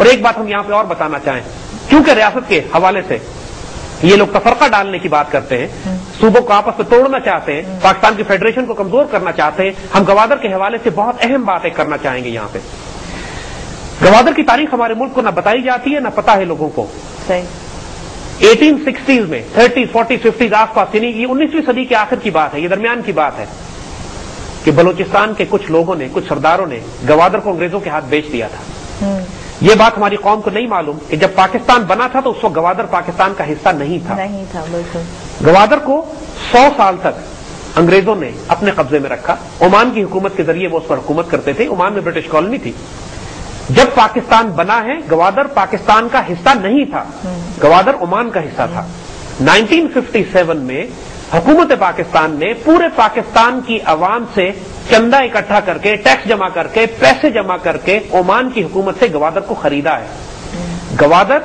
اور ایک بات ہم یہاں پہ اور بتانا چاہیں، کیونکہ ریاست کے حوالے سے یہ لوگ تفرقہ ڈالنے کی بات کرتے ہیں، صوبوں کو آپس میں توڑنا چاہتے ہیں، پاکستان کی فیڈریشن کو کمزور کرنا چاہتے ہیں، ہم گوادر کے حوالے سے بہت اہم بات ایک کرنا چاہیں گے یہاں پہ۔ گوادر کی تاریخ ہمارے ملک کو نہ بتائی جاتی ہے نہ پتا ہے لوگوں کو۔ 1860 میں 30s 40s 50s آس پاس، یعنی یہ 19ویں صدی کے آخر کی بات ہے، یہ درمیان کی بات ہے کہ بلوچستان کے کچھ لوگوں نے، کچھ سرداروں نے گوادر کو انگریزوں کے ہاتھ بیچ دیا تھا۔ یہ بات ہماری قوم کو نہیں معلوم کہ جب پاکستان بنا تھا تو اس وقت گوادر پاکستان کا حصہ نہیں تھا۔ بالکل۔ گوادر کو 100 سال تک انگریزوں نے اپنے قبضے میں رکھا، عمان کی حکومت کے ذریعے وہ اس پر حکومت کرتے تھے، عمان میں برٹش کالونی تھی۔ جب پاکستان بنا ہے گوادر پاکستان کا حصہ نہیں تھا، گوادر عمان کا حصہ تھا۔ 1957 میں حکومت پاکستان نے پورے پاکستان کی عوام سے چندہ اکٹھا کر کے، ٹیکس جمع کر کے، پیسے جمع کر کے عمان کی حکومت سے گوادر کو خریدا ہے۔ گوادر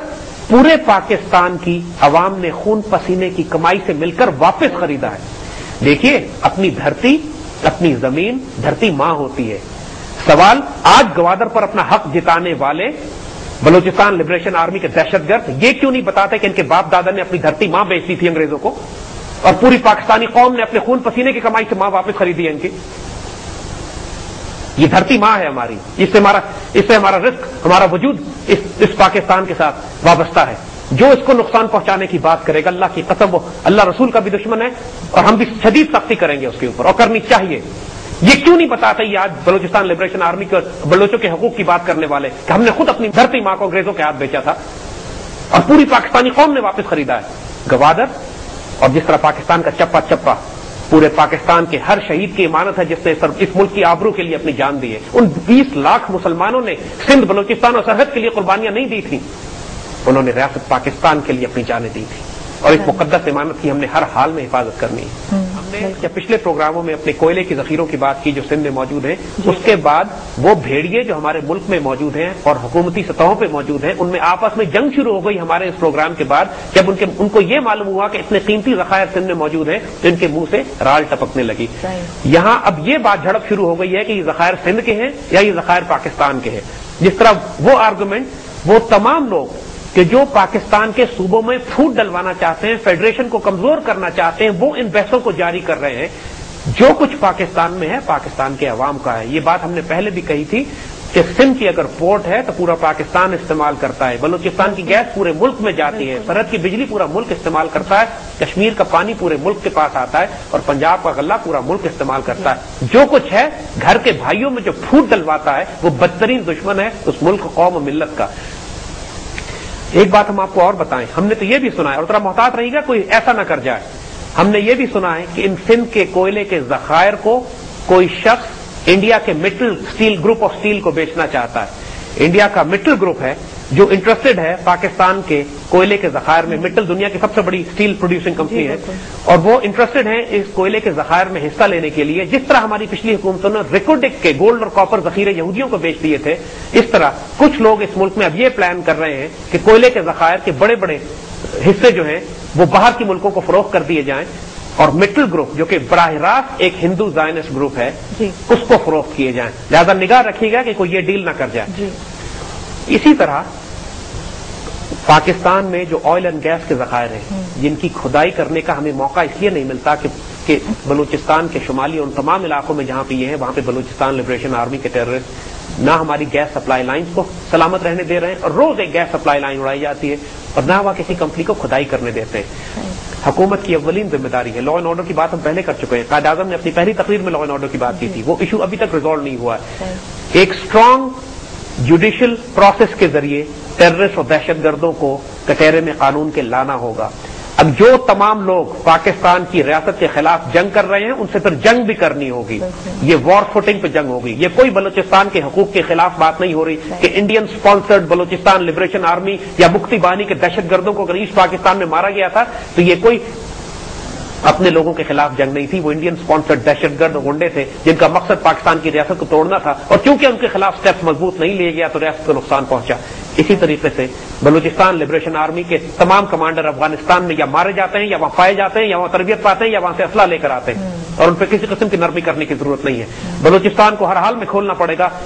پورے پاکستان کی عوام نے خون پسینے کی کمائی سے مل کر واپس خریدا ہے۔ دیکھیے، اپنی دھرتی، اپنی زمین، دھرتی ماں ہوتی ہے۔ سوال آج گوادر پر اپنا حق جتانے والے بلوچستان لبریشن آرمی کے دہشت گرد یہ کیوں نہیں بتاتے کہ ان کے باپ دادا نے اپنی دھرتی ماں بیچ دی تھی انگریزوں کو، اور پوری پاکستانی قوم نے اپنے خون پسینے کی کمائی سے ماں واپس خریدی ہے ان کی؟ یہ دھرتی ماں ہے ہماری، اس سے ہمارا رزق، ہمارا وجود اس پاکستان کے ساتھ وابستہ ہے۔ جو اس کو نقصان پہنچانے کی بات کرے گا، اللہ کی قسم وہ اللہ رسول کا بھی دشمن ہے، اور ہم بھی شدید سختی کریں گے اس کے اوپر، اور کرنی چاہیے۔ یہ کیوں نہیں بتاتا یہ آج بلوچستان لبریشن آرمی کے بلوچوں کے حقوق کی بات کرنے والے کہ ہم نے خود اپنی دھرتی ماں کو انگریزوں کے ہاتھ بیچا تھا اور پوری پاکستانی قوم نے واپس خریدا ہے گوادر؟ اور جس طرح پاکستان کا چپا چپا پورے پاکستان کے ہر شہید کی امانت ہے جس نے اس ملک کی آبرو کے لیے اپنی جان دی ہے۔ ان 20 لاکھ مسلمانوں نے سندھ، بلوچستان اور سرحد کے لیے قربانیاں نہیں دی تھیں، انہوں نے ریاست پاکستان کے لیے اپنی جانیں دی تھی، اور اس مقدس امانت کی ہم نے ہر حال میں حفاظت کرنی ہے۔ ہم نے جب پچھلے پروگراموں میں اپنے کوئلے کی ذخیروں کی بات کی جو سندھ میں موجود ہیں، اس کے بعد وہ بھیڑیے جو ہمارے ملک میں موجود ہیں اور حکومتی سطحوں پہ موجود ہیں، ان میں آپس میں جنگ شروع ہو گئی ہمارے اس پروگرام کے بعد، جب ان کو یہ معلوم ہوا کہ اتنے قیمتی ذخائر سندھ میں موجود ہیں تو ان کے منہ سے رال ٹپکنے لگی۔ یہاں اب یہ بات جھڑپ شروع ہو گئی ہے کہ یہ ذخائر سندھ کے ہیں یا یہ ذخائر پاکستان کے ہیں۔ جس طرح وہ آرگومنٹ وہ تمام لوگ کہ جو پاکستان کے صوبوں میں پھوٹ ڈلوانا چاہتے ہیں، فیڈریشن کو کمزور کرنا چاہتے ہیں، وہ ان بحثوں کو جاری کر رہے ہیں۔ جو کچھ پاکستان میں ہے پاکستان کے عوام کا ہے۔ یہ بات ہم نے پہلے بھی کہی تھی کہ سندھ کی اگر پورٹ ہے تو پورا پاکستان استعمال کرتا ہے، بلوچستان کی گیس پورے ملک میں جاتی ہے، سرحد کی بجلی پورا ملک استعمال کرتا ہے، کشمیر کا پانی پورے ملک کے پاس آتا ہے، اور پنجاب کا غلہ پورا ملک استعمال کرتا ہے۔ جو کچھ ہے گھر کے بھائیوں میں جو پھوٹ ڈلواتا ہے وہ بدترین دشمن ہے اس ملک، قوم و ملت کا۔ ایک بات ہم آپ کو اور بتائیں، ہم نے تو یہ بھی سنا ہے، اور ذرا محتاط رہیے گا کوئی ایسا نہ کر جائے، ہم نے یہ بھی سنا ہے کہ ان سندھ کے کوئلے کے ذخائر کو کوئی شخص انڈیا کے Mittal steel group of steel کو بیچنا چاہتا ہے۔ انڈیا کا مٹل گروپ ہے جو انٹرسٹڈ ہے پاکستان کے کوئلے کے ذخائر میں۔ مٹل دنیا کی سب سے بڑی اسٹیل پروڈیوسنگ کمپنی ہے، اور وہ انٹرسٹڈ ہیں اس کوئلے کے ذخائر میں حصہ لینے کے لیے۔ جس طرح ہماری پچھلی حکومتوں نے ریکوڈک کے گولڈ اور کاپر ذخیرے یہودیوں کو بیچ دیے تھے، اس طرح کچھ لوگ اس ملک میں اب یہ پلان کر رہے ہیں کہ کوئلے کے ذخائر کے بڑے بڑے حصے جو ہیں وہ باہر کے ملکوں کو فروخت کر دیے جائیں، اور مٹل گروپ جو کہ براہ راست ایک ہندو زائنسٹ گروپ ہے اس کو فروخت کیے جائیں۔ لہذا نگاہ رکھیے گا کہ کوئی یہ ڈیل نہ کر جائے۔ اسی طرح پاکستان میں جو آئل اینڈ گیس کے ذخائر ہیں جن کی کھدائی کرنے کا ہمیں موقع اس لیے نہیں ملتا کہ بلوچستان کے شمالی ان تمام علاقوں میں جہاں پہ یہ ہیں وہاں پہ بلوچستان لبریشن آرمی کے ٹیررسٹ نہ ہماری گیس سپلائی لائنز کو سلامت رہنے دے رہے ہیں، اور روز ایک گیس سپلائی لائن اڑائی جاتی ہے، اور نہ وہ کسی کمپنی کو کھدائی کرنے دیتے ہیں۔ حکومت کی اولین ذمہ داری ہے، لا اینڈ آرڈر کی بات ہم پہلے کر چکے ہیں، قائد اعظم نے اپنی پہلی تقریر میں لا اینڈ آرڈر کی بات کی تھی، وہ ایشو ابھی تک ریزالو نہیں ہوا ہے۔ ایک اسٹرانگ جوڈیشل پروسیس کے ذریعے ٹیررسٹ اور دہشت گردوں کو کٹہرے میں قانون کے لانا ہوگا۔ اب جو تمام لوگ پاکستان کی ریاست کے خلاف جنگ کر رہے ہیں ان سے پھر جنگ بھی کرنی ہوگی، یہ وار فوٹنگ پہ جنگ ہوگی۔ یہ کوئی بلوچستان کے حقوق کے خلاف بات نہیں ہو رہی کہ Indian sponsored Balochistan liberation army یا مکتی بانی کے دہشت گردوں کو اگر ایسٹ پاکستان میں مارا گیا تھا تو یہ کوئی اپنے لوگوں کے خلاف جنگ نہیں تھی، وہ انڈین سپانسرڈ دہشت گرد غنڈے تھے جن کا مقصد پاکستان کی ریاست کو توڑنا تھا، اور کیونکہ ان کے خلاف سٹیپس مضبوط نہیں لیے گیا تو ریاست کو نقصان پہنچا۔ اسی طریقے سے بلوچستان لبریشن آرمی کے تمام کمانڈر افغانستان میں یا مارے جاتے ہیں یا وہاں پائے جاتے ہیں یا وہاں تربیت پاتے ہیں یا وہاں سے اسلحہ لے کر آتے ہیں، اور ان پہ کسی قسم کی نرمی کرنے کی ضرورت نہیں ہے۔ بلوچستان کو ہر حال میں کھولنا پڑے گا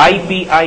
IPI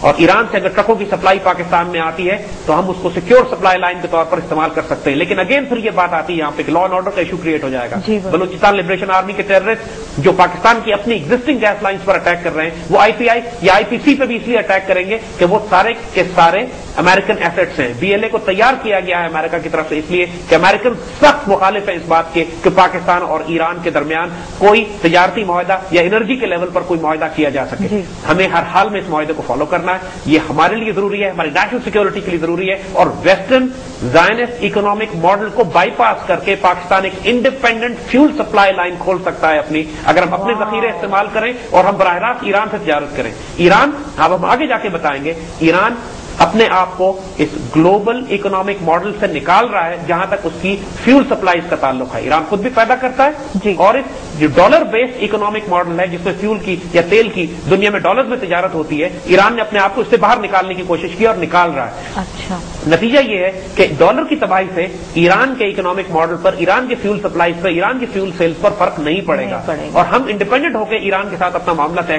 اور ایران سے اگر ٹرکوں کی سپلائی پاکستان میں آتی ہے تو ہم اس کو سیکیور سپلائی لائن کے طور پر استعمال کر سکتے ہیں. لیکن اگین پھر یہ بات آتی ہے یہاں پہ لا اینڈ آرڈر کا ایشو کریٹ ہو جائے گا. بلوچستان لبریشن آرمی کے ٹیررسٹ جو پاکستان کی اپنی ایگزسٹنگ گیس لائنز پر اٹیک کر رہے ہیں وہ IPI یا IPC پہ بھی اس لیے اٹیک کریں گے کہ وہ سارے کے سارے امریکن ایسٹس ہیں. BLA کو تیار کیا گیا ہے امریکہ کی طرف سے اس لیے کہ امریکن سخت مخالف ہیں اس بات کے کہ پاکستان اور ایران کے درمیان کوئی تجارتی معاہدہ یا انرجی کے لیول پر کوئی معاہدہ کیا جا سکے. ہمیں ہر حال میں اس معاہدے کو فالو کرنا ہے. یہ ہمارے لیے ضروری ہے, ہماری نیشنل سیکورٹی کے لیے ضروری ہے, اور ویسٹرن زائنسٹ اکنامک ماڈل کو بائی پاس کر کے پاکستان ایک انڈیپینڈنٹ فیول سپلائی لائن کھول سکتا ہے اپنی, اگر ہم اپنے ذخیرے استعمال کریں اور ہم براہ راست ایران سے تجارت کریں. ایران, اب ہم آگے جا کے بتائیں گے, ایران اپنے آپ کو اس گلوبل اکنامک ماڈل سے نکال رہا ہے جہاں تک اس کی فیول سپلائیز کا تعلق ہے. ایران خود بھی پیدا کرتا ہے اور اس جو ڈالر بیسڈ اکنامک ماڈل ہے جس میں فیول کی یا تیل کی دنیا میں ڈالر میں تجارت ہوتی ہے, ایران نے اپنے آپ کو اس سے باہر نکالنے کی کوشش کی اور نکال رہا ہے. اچھا, نتیجہ یہ ہے کہ ڈالر کی تباہی سے ایران کے اکنامک ماڈل پر, ایران کے فیول سپلائیز پر, ایران کی فیول سیلز پر فرق نہیں پڑے گا, اور ہم انڈیپینڈنٹ ہو کے ایران کے ساتھ اپنا معاملہ طے